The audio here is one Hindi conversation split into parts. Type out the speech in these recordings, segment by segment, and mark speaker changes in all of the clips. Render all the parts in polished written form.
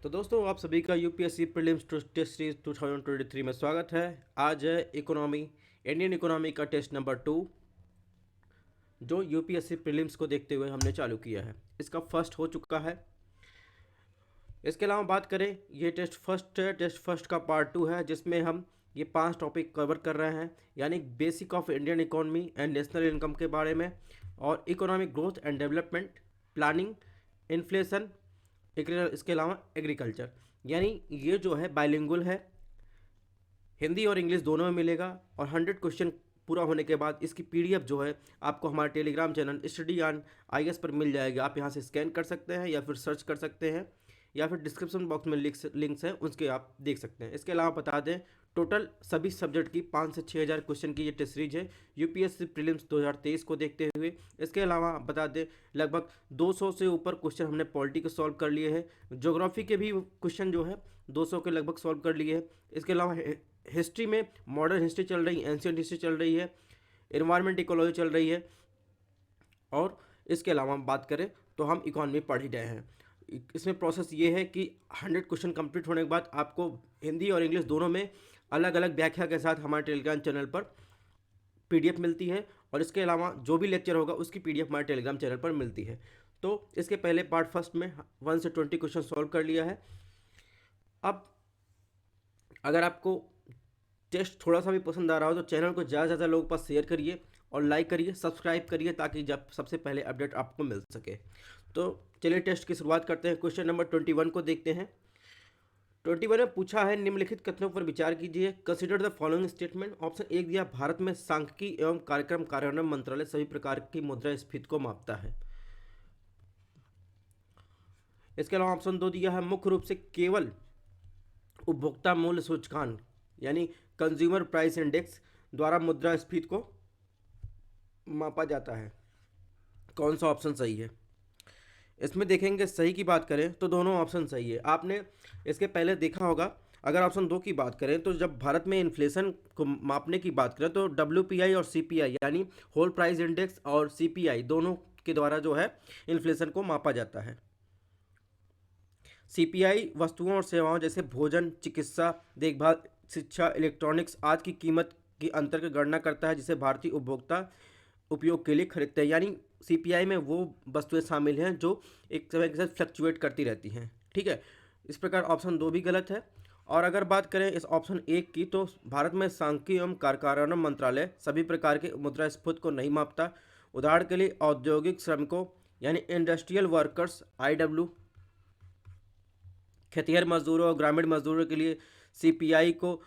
Speaker 1: तो दोस्तों आप सभी का यूपीएससी प्रीलिम्स टेस्ट सीरीज 2023 में स्वागत है। आज है इकोनॉमी, इंडियन इकोनॉमी का टेस्ट नंबर 2, जो यूपीएससी प्रीलिम्स को देखते हुए हमने चालू किया है। इसका फर्स्ट हो चुका है। इसके अलावा बात करें, ये टेस्ट फर्स्ट का पार्ट 2 है, जिसमें हम ये 5 टॉपिक कवर कर रहे हैं, यानी basic of Indian economy and national income के बारे में, और economic growth and development, planning, inflation, इसके अलावा एग्रीकल्चर। यानी ये जो है बाइलिंगुअल है, हिंदी और इंग्लिश दोनों में मिलेगा। और 100 क्वेश्चन पूरा होने के बाद इसकी पीडीएफ जो है आपको हमारे Telegram channel study on IAS पर मिल जाएगी। आप यहाँ से स्कैन कर सकते हैं या फिर सर्च कर सकते हैं, या फिर डिस्क्रिप्शन बॉक्स में लिंक्स हैं, उसके आप देख सकते हैं। इसके अलावा बता दें, टोटल सभी सब्जेक्ट की 5 से 6 हज़ार क्वेश्चन की ये टेस्ट सीरीज है यूपीएससी प्रीलिम्स 2023 को देखते हुए। इसके अलावा बता दें, लगभग 200 से ऊपर क्वेश्चन हमने पॉलिटी के सॉल्व कर लिए हैं। ज्योग्राफी के भी क्वेश्चन जो है 200 के लगभग सॉल्व कर लिए हैं। इसके अलावा हिस्ट्री में मॉडर्न हिस्ट्री चल रही है, एंशियंट हिस्ट्री चल रही है, एनवायरमेंट इकोलॉजी चल रही है, और इसके अलावा हम बात करें तो हम इकोनॉमी पढ़ ही रहे हैं। इसमें प्रोसेस ये है कि 100 क्वेश्चन कंप्लीट होने के बाद आपको हिंदी और इंग्लिश दोनों में अलग अलग व्याख्या के साथ हमारे टेलीग्राम चैनल पर पीडीएफ मिलती है, और इसके अलावा जो भी लेक्चर होगा उसकी पीडीएफ हमारे टेलीग्राम चैनल पर मिलती है। तो इसके पहले पार्ट फर्स्ट में 1 से 20 क्वेश्चन सॉल्व कर लिया है। अब अगर आपको टेस्ट थोड़ा सा भी पसंद आ रहा हो तो चैनल को ज़्यादा से ज़्यादा लोगों के पास शेयर करिए और लाइक करिए, सब्सक्राइब करिए, ताकि जब सबसे पहले अपडेट आपको मिल सके। तो चलिए टेस्ट की शुरुआत करते हैं। क्वेश्चन नंबर 21 को देखते हैं। 21 में पूछा है, निम्नलिखित कथनों पर विचार कीजिए। Consider the following statement. Option 1 दिया, भारत में सांख्यिकी एवं कार्यक्रम कार्यान्वयन मंत्रालय सभी प्रकार की मुद्रास्फीति को मापता है। इसके अलावा ऑप्शन 2 दिया है, मुख्य रूप से केवल उपभोक्ता मूल्य सूचकांक यानी कंज्यूमर प्राइस इंडेक्स द्वारा मुद्रास्फीति को मापा जाता है। कौन सा ऑप्शन सही है? इसमें देखेंगे, सही की बात करें तो दोनों ऑप्शन सही है। आपने इसके पहले देखा होगा, अगर ऑप्शन 2 की बात करें तो जब भारत में इन्फ्लेशन को मापने की बात करें तो डब्ल्यूपीआई और सीपीआई यानी होल प्राइस इंडेक्स और सीपीआई दोनों के द्वारा जो है इन्फ्लेशन को मापा जाता है। सीपीआई वस्तुओं और सेवाओं जैसे भोजन, चिकित्सा, देखभाल, शिक्षा, इलेक्ट्रॉनिक्स आदि की कीमत की अंतर की गणना करता है, जिसे भारतीय उपभोक्ता उपयोग के लिए खरीदते हैं। यानी सीपीआई में वो वस्तुएं शामिल हैं जो एक समय के साथ फ्लक्चुएट करती रहती हैं। ठीक है, इस प्रकार ऑप्शन 2 भी गलत है। और अगर बात करें इस ऑप्शन 1 की, तो भारत में सांख्यिकी एवं कार्यान्वयन मंत्रालय सभी प्रकार के मुद्रास्फीति को नहीं मापता। उदाहरण के लिए औद्योगिक श्रमिकों यानी इंडस्ट्रियल वर्कर्स IW, खेतिहर मजदूरों और ग्रामीण मजदूरों के लिए सीपीआई को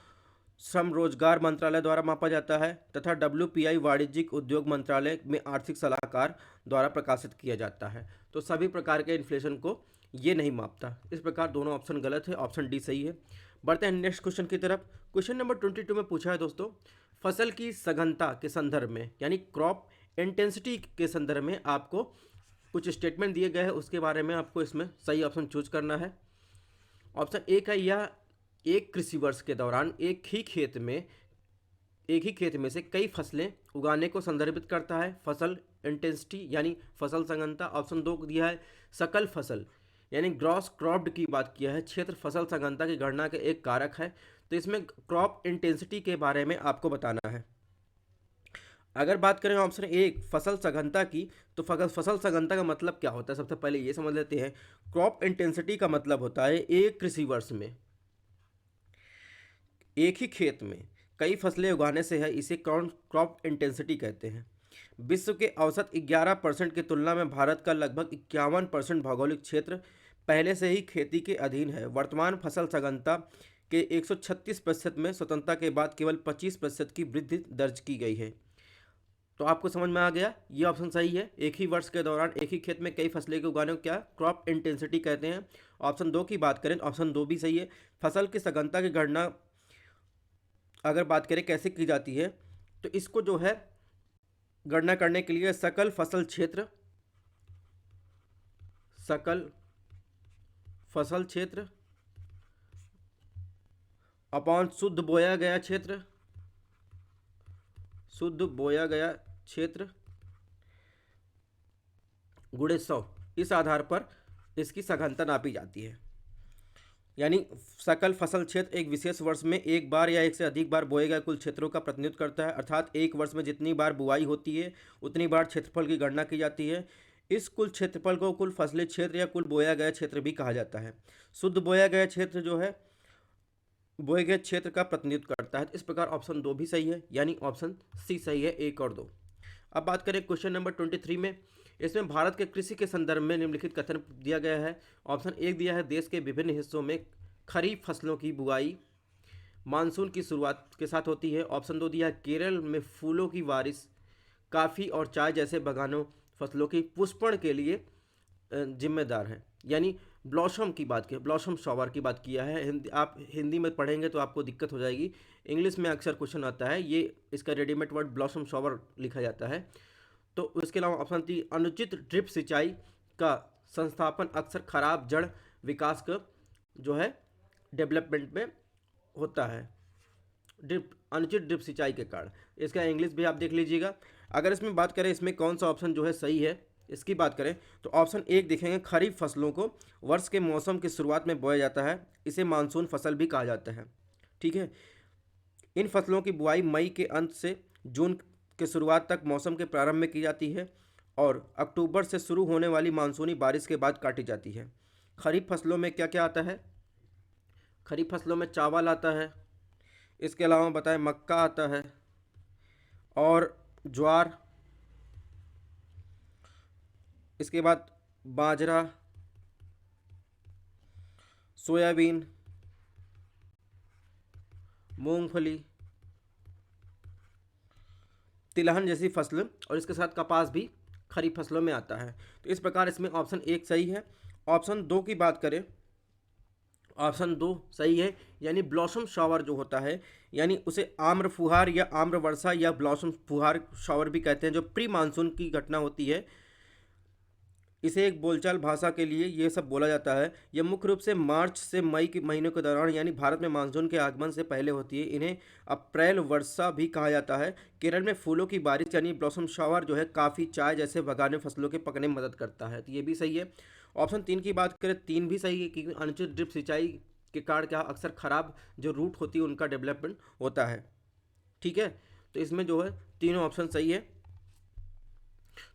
Speaker 1: श्रम रोजगार मंत्रालय द्वारा मापा जाता है, तथा डब्ल्यूपीआई वाणिज्यिक उद्योग मंत्रालय में आर्थिक सलाहकार द्वारा प्रकाशित किया जाता है। तो सभी प्रकार के इन्फ्लेशन को ये नहीं मापता। इस प्रकार दोनों ऑप्शन गलत है, ऑप्शन डी सही है। बढ़ते हैं नेक्स्ट क्वेश्चन की तरफ। क्वेश्चन नंबर 22 में पूछा है दोस्तों, फसल की सघनता के संदर्भ में यानी क्रॉप इंटेंसिटी के संदर्भ में आपको कुछ स्टेटमेंट दिए गए हैं, उसके बारे में आपको इसमें सही ऑप्शन चूज करना है। ऑप्शन 1 है, यह एक कृषि वर्ष के दौरान एक ही खेत में से कई फसलें उगाने को संदर्भित करता है। फसल इंटेंसिटी यानी फसल संघनता। ऑप्शन 2 दिया है, सकल फसल यानी ग्रॉस क्रॉप्ड की बात किया है, क्षेत्र फसल संघनता की गणना का एक कारक है। तो इसमें क्रॉप इंटेंसिटी के बारे में आपको बताना है। अगर बात करें ऑप्शन 1 फसल सघनता की, तो फसल सघनता का मतलब क्या होता है, सबसे पहले ये समझ लेते हैं। क्रॉप इंटेंसिटी का मतलब होता है एक कृषि वर्ष में एक ही खेत में कई फसलें उगाने से है, इसे क्रॉप इंटेंसिटी कहते हैं। विश्व के औसत 11% की तुलना में भारत का लगभग 51% भौगोलिक क्षेत्र पहले से ही खेती के अधीन है। वर्तमान फसल सघनता के 136% में स्वतंत्रता के बाद केवल 25% की वृद्धि दर्ज की गई है। तो आपको समझ में आ गया, ये ऑप्शन सही है। एक ही वर्ष के दौरान एक ही खेत में कई फसलें को उगाने को क्या क्रॉप इंटेंसिटी कहते हैं। ऑप्शन 2 की बात करें, ऑप्शन 2 भी सही है। फसल की सघनता की गणना अगर बात करें कैसे की जाती है, तो इसको जो है गणना करने के लिए सकल फसल क्षेत्र अपॉन शुद्ध बोया गया क्षेत्र गुणे 100, इस आधार पर इसकी सघनता नापी जाती है। यानी सकल फसल क्षेत्र एक विशेष वर्ष में एक बार या एक से अधिक बार बोए गए कुल क्षेत्रों का प्रतिनिधित्व करता है, अर्थात एक वर्ष में जितनी बार बुआई होती है उतनी बार क्षेत्रफल की गणना की जाती है। इस कुल क्षेत्रफल को कुल फसली क्षेत्र या कुल बोया गया क्षेत्र भी कहा जाता है। शुद्ध बोया गया क्षेत्र जो है बोए गए क्षेत्र का प्रतिनिधित्व करता है। इस प्रकार ऑप्शन 2 भी सही है, यानी ऑप्शन सी सही है, 1 और 2। अब बात करें क्वेश्चन नंबर 23 में। इसमें भारत के कृषि के संदर्भ में निम्नलिखित कथन दिया गया है। ऑप्शन 1 दिया है, देश के विभिन्न हिस्सों में खरीफ फसलों की बुआई मानसून की शुरुआत के साथ होती है। ऑप्शन 2 दिया है, केरल में फूलों की बारिश काफ़ी और चाय जैसे बागानों फसलों की पुष्पण के लिए जिम्मेदार है। यानी ब्लॉसम की बात की, ब्लॉसम शॉवर की बात किया है। आप हिंदी में पढ़ेंगे तो आपको दिक्कत हो जाएगी, इंग्लिश में अक्सर क्वेश्चन आता है, ये इसका रेडीमेड वर्ड ब्लॉसम शॉवर लिखा जाता है। तो इसके अलावा ऑप्शन 3, अनुचित ड्रिप सिंचाई का संस्थापन अक्सर खराब जड़ विकास का जो है डेवलपमेंट में होता है, अनुचित ड्रिप सिंचाई के कारण। इसका इंग्लिश भी आप देख लीजिएगा। अगर इसमें बात करें इसमें कौन सा ऑप्शन जो है सही है, इसकी बात करें तो ऑप्शन 1 देखेंगे, खरीफ फसलों को वर्ष के मौसम की शुरुआत में बोया जाता है, इसे मानसून फसल भी कहा जाता है। ठीक है, इन फसलों की बुआई मई के अंत से जून के शुरुआत तक मौसम के प्रारंभ में की जाती है और अक्टूबर से शुरू होने वाली मानसूनी बारिश के बाद काटी जाती है। खरीफ फसलों में क्या क्या आता है? खरीफ फसलों में चावल आता है, इसके अलावा बताएं मक्का आता है और ज्वार, इसके बाद बाजरा, सोयाबीन, मूंगफली, तिलहन जैसी फसल और इसके साथ कपास भी खरीफ फसलों में आता है। तो इस प्रकार इसमें ऑप्शन 1 सही है। ऑप्शन 2 की बात करें, ऑप्शन 2 सही है, यानी ब्लॉसम शावर जो होता है, यानी उसे आम्र फुहार या आम्र वर्षा या ब्लॉसम फुहार शावर भी कहते हैं, जो प्री मानसून की घटना होती है। इसे एक बोलचाल भाषा के लिए ये सब बोला जाता है। यह मुख्य रूप से मार्च से मई के महीनों के दौरान यानी भारत में मानसून के आगमन से पहले होती है। इन्हें अप्रैल वर्षा भी कहा जाता है। केरल में फूलों की बारिश यानी ब्लॉसम शावर जो है काफ़ी चाय जैसे बागाने फसलों के पकने में मदद करता है, तो ये भी सही है। ऑप्शन 3 की बात करें, 3 भी सही है, क्योंकि अनुचित ड्रिप सिंचाई के कारण क्या अक्सर खराब जो रूट होती है उनका डेवलपमेंट होता है। ठीक है, तो इसमें जो है तीनों ऑप्शन सही है।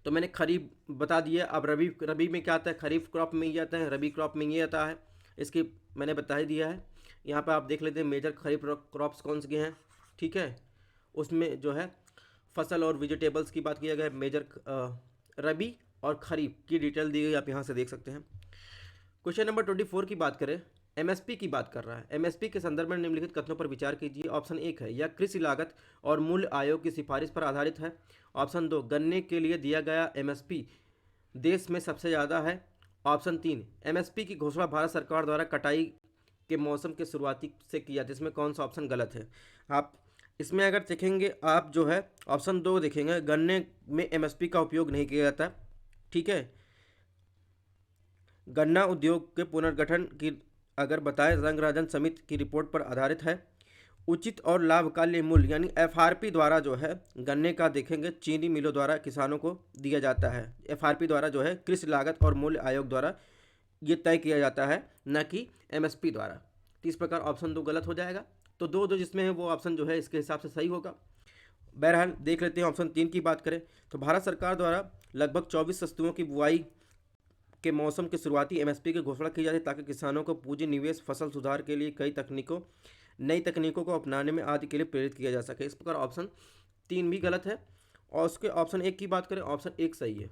Speaker 1: तो मैंने खरीफ बता दिया। अब रबी में क्या आता है? खरीफ क्रॉप में ये आता है, रबी क्रॉप में ये आता है, इसकी मैंने बता ही दिया है। यहाँ पे आप देख लेते हैं मेजर खरीफ क्रॉप्स कौन से हैं। ठीक है, उसमें जो है फसल और वेजिटेबल्स की बात किया गया है। मेजर रबी और खरीफ की डिटेल दी गई, आप यहाँ से देख सकते हैं। क्वेश्चन नंबर 24 की बात करें, एमएसपी की बात कर रहा है। एमएसपी के संदर्भ में निम्नलिखित कथनों पर विचार कीजिए। ऑप्शन 1 है, यह कृषि लागत और मूल्य आयोग की सिफारिश पर आधारित है। ऑप्शन 2, गन्ने के लिए दिया गया एमएसपी देश में सबसे ज़्यादा है। ऑप्शन 3, एमएसपी की घोषणा भारत सरकार द्वारा कटाई के मौसम के शुरुआती से की जाती है। इसमें कौन सा ऑप्शन गलत है? आप इसमें अगर देखेंगे, आप जो है ऑप्शन 2 देखेंगे, गन्ने में एमएसपी का उपयोग नहीं किया जाता। ठीक है, गन्ना उद्योग के पुनर्गठन की अगर बताएं रंगराजन समिति की रिपोर्ट पर आधारित है। उचित और लाभकारी मूल्य यानी एफआरपी द्वारा जो है गन्ने का देखेंगे चीनी मिलों द्वारा किसानों को दिया जाता है। एफआरपी द्वारा जो है कृषि लागत और मूल्य आयोग द्वारा ये तय किया जाता है, न कि एमएसपी द्वारा। तो इस प्रकार ऑप्शन 2 गलत हो जाएगा। तो दो जिसमें है वो ऑप्शन जो है इसके हिसाब से सही होगा। बहरहाल देख लेते हैं ऑप्शन 3 की बात करें तो भारत सरकार द्वारा लगभग 24 वस्तुओं की बुआई के मौसम की शुरुआती एमएसपी की घोषणा की जाती है, ताकि किसानों को पूंजी निवेश, फसल सुधार के लिए नई तकनीकों को अपनाने में आदि के लिए प्रेरित किया जा सके। इस प्रकार ऑप्शन 3 भी गलत है। और उसके ऑप्शन 1 की बात करें, ऑप्शन 1 सही है,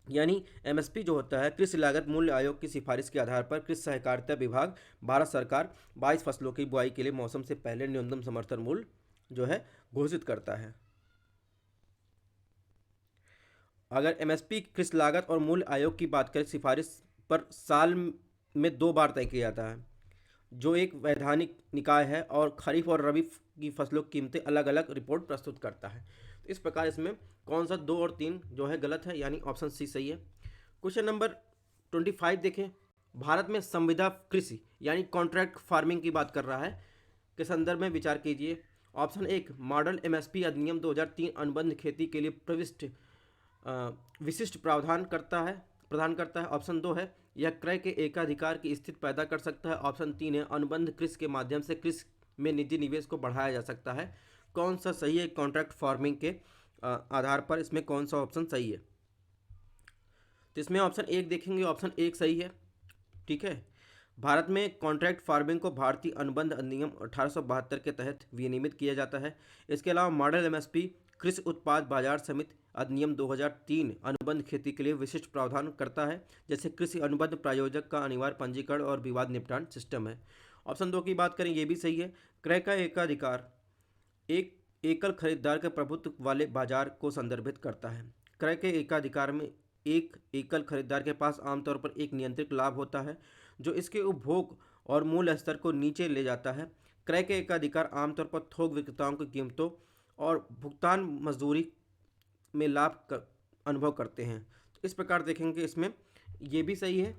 Speaker 1: यानी एमएसपी जो होता है कृषि लागत मूल्य आयोग की सिफारिश के आधार पर कृषि सहकारिता विभाग भारत सरकार 22 फसलों की बुआई के लिए मौसम से पहले न्यूनतम समर्थन मूल्य जो है घोषित करता है। अगर एमएसपी कृषि लागत और मूल्य आयोग की बात करें, सिफारिश पर साल में 2 बार तय किया जाता है, जो एक वैधानिक निकाय है और खरीफ और रबी की फसलों की कीमतें अलग अलग रिपोर्ट प्रस्तुत करता है। तो इस प्रकार इसमें कौन सा 2 और 3 जो है गलत है, यानी ऑप्शन सी सही है। क्वेश्चन नंबर 25 देखें, भारत में संविदा कृषि यानी कॉन्ट्रैक्ट फार्मिंग की बात कर रहा है, के संदर्भ में विचार कीजिए। ऑप्शन 1, मॉडल एमएसपी अधिनियम 2003 अनुबंध खेती के लिए विशिष्ट प्रावधान करता है। प्रदान करता है। ऑप्शन 2 है यह क्रय के एकाधिकार की स्थिति पैदा कर सकता है। ऑप्शन 3 है अनुबंध कृषि के माध्यम से कृषि में निजी निवेश को बढ़ाया जा सकता है। कौन सा सही है कॉन्ट्रैक्ट फार्मिंग के आधार पर, इसमें कौन सा ऑप्शन सही है? तो इसमें ऑप्शन 1 देखेंगे, ऑप्शन 1 सही है। ठीक है, भारत में कॉन्ट्रैक्ट फार्मिंग को भारतीय अनुबंध अधिनियम 1872 के तहत विनियमित किया जाता है। इसके अलावा मॉडल एमएसपी कृषि उत्पाद बाजार समिति अधिनियम 2003 अनुबंध खेती के लिए विशिष्ट प्रावधान करता है, जैसे कृषि अनुबंध प्रायोजक का अनिवार्य पंजीकरण और विवाद निपटान सिस्टम है। ऑप्शन 2 की बात करें, ये भी सही है। क्रय का एकाधिकार एक एकल खरीदार के प्रभुत्व वाले बाजार को संदर्भित करता है। क्रय के एकाधिकार में एक एकल खरीदार के पास आमतौर पर एक नियंत्रित लाभ होता है जो इसके उपभोग और मूल्य स्तर को नीचे ले जाता है। क्रय के एकाधिकार आमतौर पर थोक विक्रेताओं की कीमतों और भुगतान मजदूरी में अनुभव करते हैं। तो इस प्रकार देखेंगे इसमें ये भी सही है।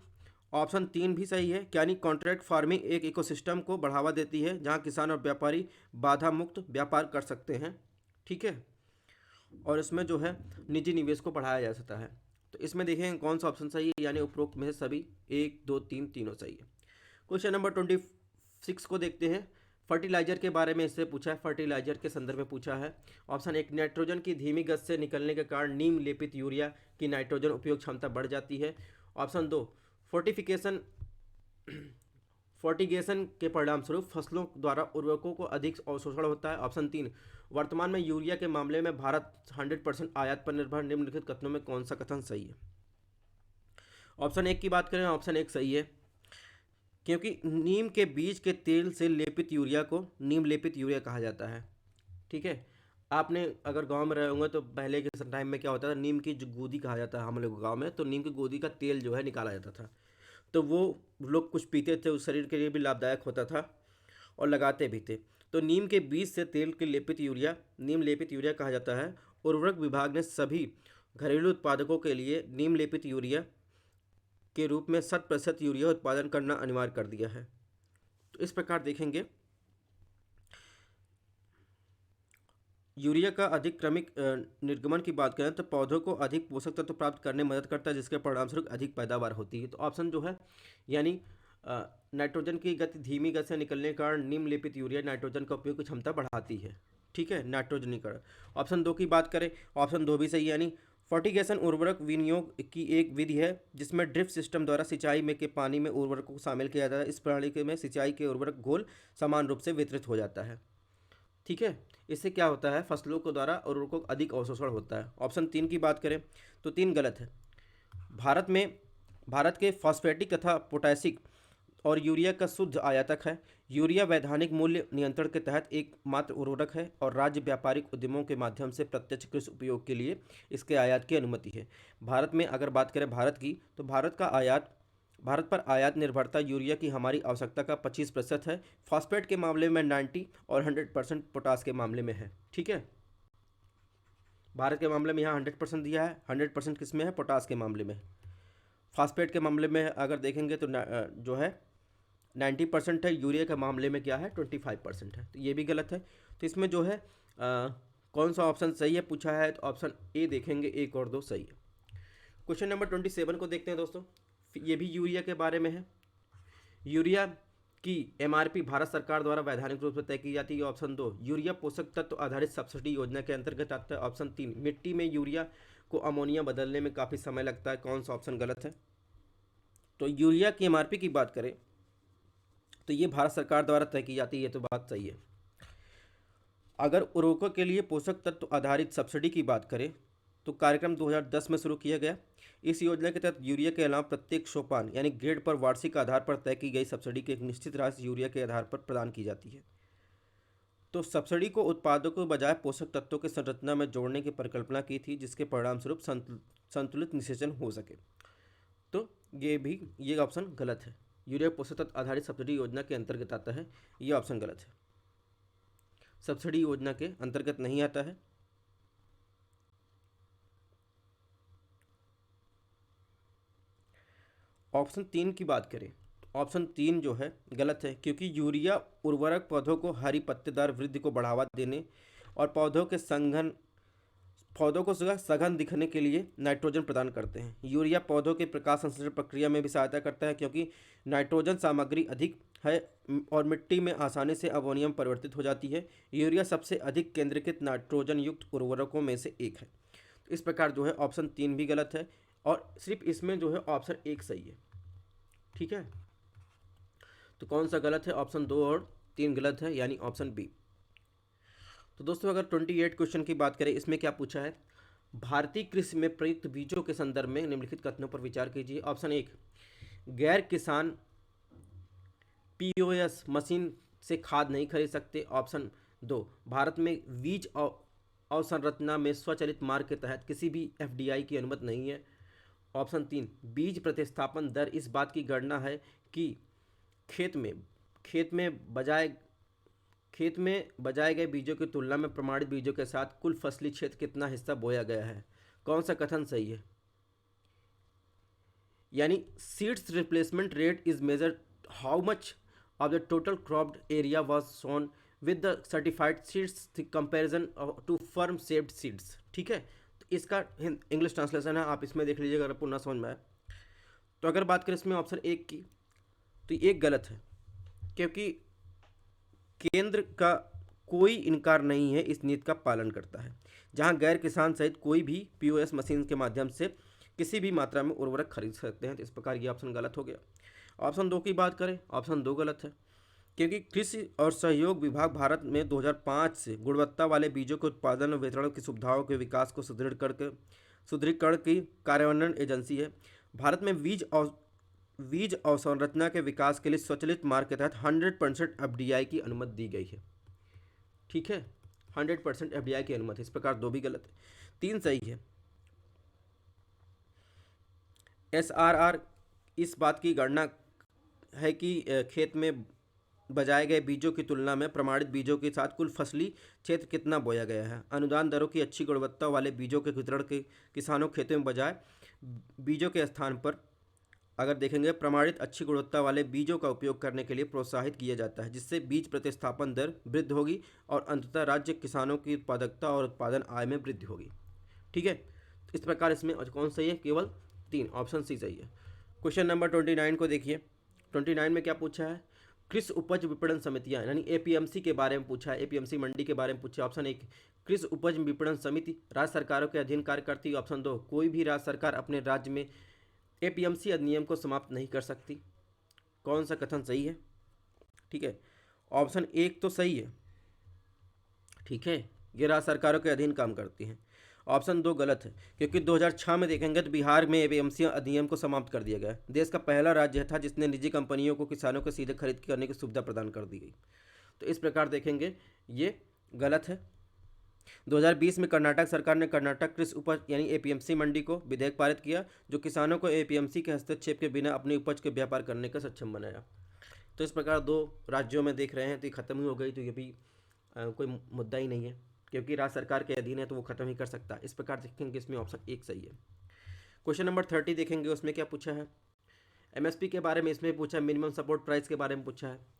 Speaker 1: ऑप्शन 3 भी सही है, यानी कॉन्ट्रैक्ट फार्मिंग एक इकोसिस्टम को बढ़ावा देती है जहां किसान और व्यापारी बाधा मुक्त व्यापार कर सकते हैं। ठीक है, और इसमें जो है निजी निवेश को बढ़ाया जा सकता है। तो इसमें देखेंगे कौन सा ऑप्शन सही है, यानी उपरोक्त में से सभी 1 2 3 तीनों सही है। क्वेश्चन नंबर 26 को देखते हैं। फर्टिलाइजर के बारे में इससे पूछा है, फर्टिलाइजर के संदर्भ में पूछा है। ऑप्शन 1 नाइट्रोजन की धीमी गति से निकलने के कारण नीम लेपित यूरिया की नाइट्रोजन उपयोग क्षमता बढ़ जाती है। ऑप्शन 2 फोर्टिफिकेशन फर्टिगेशन के परिणाम स्वरूप फसलों द्वारा उर्वरकों को अधिक अवशोषण होता है। ऑप्शन 3 वर्तमान में यूरिया के मामले में भारत 100% आयात पर निर्भर। निम्नलिखित कथनों में कौन सा कथन सही है? ऑप्शन 1 की बात करें, ऑप्शन 1 सही है, क्योंकि नीम के बीज के तेल से लेपित यूरिया को नीम लेपित यूरिया कहा जाता है। ठीक है, आपने अगर गांव में रहे होंगे तो पहले के टाइम में क्या होता था, नीम की जो गोदी कहा जाता है हम लोग गाँव में, तो नीम की गोदी का तेल जो है निकाला जाता था, तो वो लोग कुछ पीते थे, उस शरीर के लिए भी लाभदायक होता था और लगाते भी थे। तो नीम के बीज से तेल के लेपित यूरिया नीम लेपित यूरिया कहा जाता है। उर्वरक विभाग ने सभी घरेलू उत्पादकों के लिए नीम लेपित यूरिया के रूप में 100% यूरिया उत्पादन करना अनिवार्य कर दिया है। तो इस प्रकार देखेंगे यूरिया का अधिक क्रमिक निर्गमन की बात करें तो पौधों को अधिक पोषक तत्व प्राप्त करने में मदद करता है, जिसके परिणामस्वरूप अधिक पैदावार होती है। तो ऑप्शन जो है यानी नाइट्रोजन की गति धीमी गति से निकलने के कारण निम्नलिखित यूरिया नाइट्रोजन का उपयोग की क्षमता बढ़ाती है। ठीक है, नाइट्रोजनीकरण। ऑप्शन 2 की बात करें, ऑप्शन 2 भी सही है, यानी फर्टिगेशन उर्वरक विनियोग की एक विधि है जिसमें ड्रिप सिस्टम द्वारा सिंचाई में के पानी में उर्वरकों को शामिल किया जाता है। इस प्रणाली में सिंचाई के उर्वरक घोल समान रूप से वितरित हो जाता है। ठीक है, इससे क्या होता है, फसलों के द्वारा उर्वरकों का अधिक अवशोषण होता है। ऑप्शन 3 की बात करें तो 3 गलत है। भारत के फॉस्फेटिक तथा पोटैशिक और यूरिया का शुद्ध आयातक है। यूरिया वैधानिक मूल्य नियंत्रण के तहत एकमात्र उर्वरक है और राज्य व्यापारिक उद्यमों के माध्यम से प्रत्यक्ष कृषि उपयोग के लिए इसके आयात की अनुमति है। भारत में अगर बात करें भारत की, तो भारत पर आयात निर्भरता यूरिया की हमारी आवश्यकता का 25% है। फॉस्फेट के मामले में 90 और 100% पोटास के मामले में है। ठीक है, भारत के मामले में यहाँ 100% दिया है, 100% किस में है, पोटास के मामले में। फॉस्फेट के मामले में अगर देखेंगे तो जो है 90% है, यूरिया के मामले में क्या है 25% है, तो ये भी गलत है। तो इसमें जो है कौन सा ऑप्शन सही है पूछा है, तो ऑप्शन ए देखेंगे, 1 और 2 सही है। क्वेश्चन नंबर 27 को देखते हैं दोस्तों, ये भी यूरिया के बारे में है। यूरिया की एमआरपी भारत सरकार द्वारा वैधानिक रूप से तय की जाती है। ऑप्शन 2 यूरिया पोषक तत्व आधारित सब्सिडी योजना के अंतर्गत आता है। ऑप्शन 3 मिट्टी में यूरिया को अमोनिया बदलने में काफ़ी समय लगता है। कौन सा ऑप्शन गलत है? तो यूरिया की एमआरपी की बात करें तो ये भारत सरकार द्वारा तय की जाती है, ये तो बात सही है। अगर उर्वरकों के लिए पोषक तत्व आधारित सब्सिडी की बात करें तो कार्यक्रम 2010 में शुरू किया गया। इस योजना के तहत यूरिया के अलावा प्रत्येक सोपान यानी ग्रेड पर वार्षिक आधार पर तय की गई सब्सिडी की एक निश्चित राशि यूरिया के आधार पर प्रदान की जाती है। तो सब्सिडी को उत्पादों के बजाय पोषक तत्वों की संरचना में जोड़ने की परिकल्पना की थी, जिसके परिणामस्वरूप संतुलित निषेचन हो सके। तो ये ऑप्शन गलत है। यूरिया पोषक तत्व आधारित सब्सिडी योजना के अंतर्गत आता है, ये ऑप्शन गलत है, सब्सिडी योजना के अंतर्गत नहीं आता है। ऑप्शन 3 की बात करें, ऑप्शन 3 जो है गलत है, क्योंकि यूरिया उर्वरक पौधों को हरी पत्तेदार वृद्धि को बढ़ावा देने और पौधों के पौधों को सघन दिखने के लिए नाइट्रोजन प्रदान करते हैं। यूरिया पौधों के प्रकाश संश्लेषण प्रक्रिया में भी सहायता करता है, क्योंकि नाइट्रोजन सामग्री अधिक है और मिट्टी में आसानी से अमोनियम परिवर्तित हो जाती है। यूरिया सबसे अधिक केंद्रीकृत नाइट्रोजन युक्त उर्वरकों में से एक है। तो इस प्रकार जो है ऑप्शन 3 भी गलत है और सिर्फ इसमें जो है ऑप्शन 1 सही है। ठीक है, तो कौन सा गलत है? ऑप्शन 2 और 3 गलत है, यानी ऑप्शन बी। तो दोस्तों अगर 28 क्वेश्चन की बात करें, इसमें क्या पूछा है? भारतीय कृषि में प्रयुक्त बीजों के संदर्भ में निम्नलिखित कथनों पर विचार कीजिए। ऑप्शन 1, गैर किसान पीओएस मशीन से खाद नहीं खरीद सकते। ऑप्शन 2, भारत में बीज अवसंरचना में स्वचालित मार्ग के तहत किसी भी एफडीआई की अनुमति नहीं है। ऑप्शन 3, बीज प्रतिस्थापन दर इस बात की गणना है कि खेत में बजाए गए बीजों की तुलना में प्रमाणित बीजों के साथ कुल फसली क्षेत्र कितना हिस्सा बोया गया है। कौन सा कथन सही है? यानी seeds replacement rate is measured how much of the total cropped area was sown with the certified seeds comparison to farm saved seeds. ठीक है, तो इसका इंग्लिश ट्रांसलेशन है, आप इसमें देख लीजिएगा अगर आपको ना समझ में आए। तो अगर बात करें इसमें ऑप्शन 1 की, तो एक गलत है, क्योंकि केंद्र का कोई इनकार नहीं है इस नीति का पालन करता है, जहां गैर किसान सहित कोई भी पीओएस मशीन के माध्यम से किसी भी मात्रा में उर्वरक खरीद सकते हैं। तो इस प्रकार ये ऑप्शन गलत हो गया। ऑप्शन 2 की बात करें, ऑप्शन 2 गलत है, क्योंकि कृषि और सहयोग विभाग भारत में 2005 से गुणवत्ता वाले बीजों के उत्पादन और वितरण की सुविधाओं के विकास को सुदृढ़ीकरण की कार्यान्वयन एजेंसी है। भारत में बीज अवसंरचना के विकास के लिए स्वचालित मार्ग के तहत 100% एफडीआई की अनुमति दी गई है। ठीक है, 100% एफडीआई की अनुमति। इस प्रकार 2 भी गलत है, 3 सही है। एसआरआर इस बात की गणना है कि खेत में बजाए गए बीजों की तुलना में प्रमाणित बीजों के साथ कुल फसली क्षेत्र कितना बोया गया है। अनुदान दरों की अच्छी गुणवत्ता वाले बीजों के वितरण के किसानों खेतों में बजाय बीजों के स्थान पर अगर देखेंगे प्रमाणित अच्छी गुणवत्ता वाले बीजों का उपयोग करने के लिए प्रोत्साहित किया जाता है, जिससे बीज प्रतिस्थापन दर वृद्धि होगी और अंततः राज्य किसानों की उत्पादकता और उत्पादन आय में वृद्धि होगी। ठीक है, इस प्रकार इसमें कौन सही है? केवल 3, ऑप्शन सी सही है। क्वेश्चन नंबर 29 को देखिए। 29 में क्या पूछा है? कृषि उपज विपणन समितियां यानी एपीएमसी के बारे में पूछा है, एपीएमसी मंडी के बारे में पूछा। ऑप्शन 1, कृषि उपज विपणन समिति राज्य सरकारों के अधीन कार्य करती है। ऑप्शन 2, कोई भी राज्य सरकार अपने राज्य में एपीएमसी अधिनियम को समाप्त नहीं कर सकती। कौन सा कथन सही है? ठीक है, ऑप्शन 1 तो सही है। ठीक है, ये राज्य सरकारों के अधीन काम करती हैं। ऑप्शन 2 गलत है, क्योंकि 2006 में देखेंगे तो बिहार में एपीएमसी अधिनियम को समाप्त कर दिया गया। देश का पहला राज्य था जिसने निजी कंपनियों को किसानों को सीधे खरीद करने की सुविधा प्रदान कर दी गई। तो इस प्रकार देखेंगे ये गलत है। 2020 में कर्नाटक सरकार ने कर्नाटक कृषि उपज यानी एपीएमसी मंडी को विधेयक पारित किया, जो किसानों को एपीएमसी के हस्तक्षेप के बिना अपनी उपज के व्यापार करने का सक्षम बनाया। तो इस प्रकार 2 राज्यों में देख रहे हैं, तो ये खत्म ही हो गई। तो ये भी कोई मुद्दा ही नहीं है, क्योंकि राज्य सरकार के अधीन है तो वो खत्म ही कर सकता है। इस प्रकार देखेंगे इसमें ऑप्शन 1 सही है। क्वेश्चन नंबर 30 देखेंगे, उसमें क्या पूछा है? एमएसपी के बारे में इसमें पूछा, मिनिमम सपोर्ट प्राइस के बारे में पूछा है।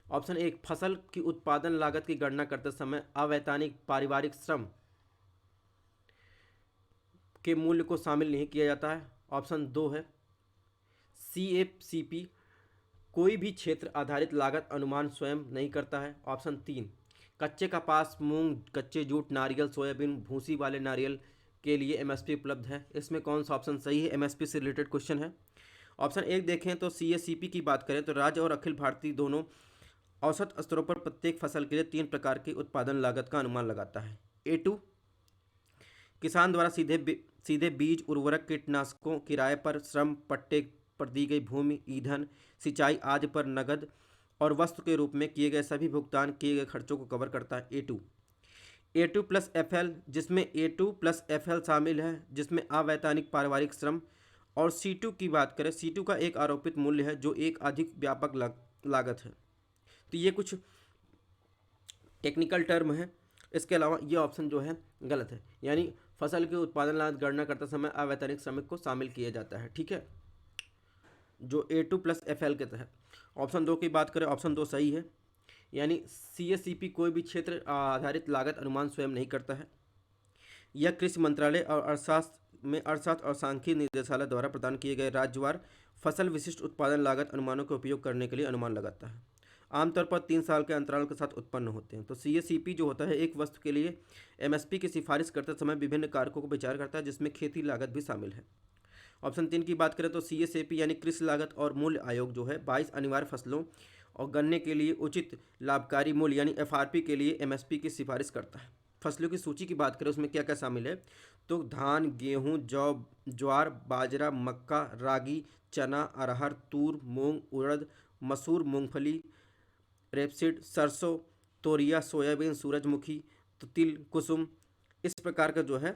Speaker 1: ऑप्शन 1, फसल की उत्पादन लागत की गणना करते समय अवैतनिक पारिवारिक श्रम के मूल्य को शामिल नहीं किया जाता है। ऑप्शन 2 है सीएफसीपी कोई भी क्षेत्र आधारित लागत अनुमान स्वयं नहीं करता है। ऑप्शन 3, कच्चे कपास, मूंग, कच्चे जूट, नारियल, सोयाबीन, भूसी वाले नारियल के लिए एमएसपी उपलब्ध है। इसमें कौन सा ऑप्शन सही है? एमएसपी से रिलेटेड क्वेश्चन है। ऑप्शन 1 देखें तो सीएसीपी की बात करें तो राज्य और अखिल भारतीय दोनों औसत स्तरों पर प्रत्येक फसल के लिए 3 प्रकार की उत्पादन लागत का अनुमान लगाता है। A2, किसान द्वारा सीधे बीज, उर्वरक, कीटनाशकों, किराए पर, श्रम, पट्टे पर दी गई भूमि, ईंधन, सिंचाई आदि पर नगद और वस्तु के रूप में किए गए सभी भुगतान किए गए खर्चों को कवर करता है। A2 प्लस FL, जिसमें A2 प्लस FL शामिल है, जिसमें अवैतनिक पारिवारिक श्रम। और C2 की बात करें, C2 का एक आरोपित मूल्य है जो एक अधिक व्यापक लागत है। तो ये कुछ टेक्निकल टर्म है। इसके अलावा ये ऑप्शन जो है गलत है, यानी फसल के उत्पादन लागत गणना करते समय अवैतनिक श्रमिक को शामिल किया जाता है। ठीक है, जो A2 प्लस FL के तहत। ऑप्शन 2 की बात करें, ऑप्शन 2 सही है, यानी CACP कोई भी क्षेत्र आधारित लागत अनुमान स्वयं नहीं करता है। यह कृषि मंत्रालय और अर्थशास्त्र और सांख्यिकी निदेशालय द्वारा प्रदान किए गए राज्यवार फसल विशिष्ट उत्पादन लागत अनुमानों का उपयोग करने के लिए अनुमान लगाता है। आमतौर पर 3 साल के अंतराल के साथ उत्पन्न होते हैं। तो CACP जो होता है एक वस्तु के लिए MSP की सिफारिश करते समय विभिन्न कारकों को विचार करता है, जिसमें खेती लागत भी शामिल है। ऑप्शन 3 की बात करें तो CACP यानी कृषि लागत और मूल्य आयोग जो है 22 अनिवार्य फसलों और गन्ने के लिए उचित लाभकारी मूल्य यानी FRP के लिए MSP की सिफारिश करता है। फसलों की सूची की बात करें उसमें क्या क्या शामिल है, तो धान, गेहूं, जौ, ज्वार, बाजरा, मक्का, रागी, चना, अरहर, तूर, मूंग, उड़द, मसूर, मूंगफली, रेपसीड, सरसों, तोरिया, सोयाबीन, सूरजमुखी, तो तिल, कुसुम, इस प्रकार का जो है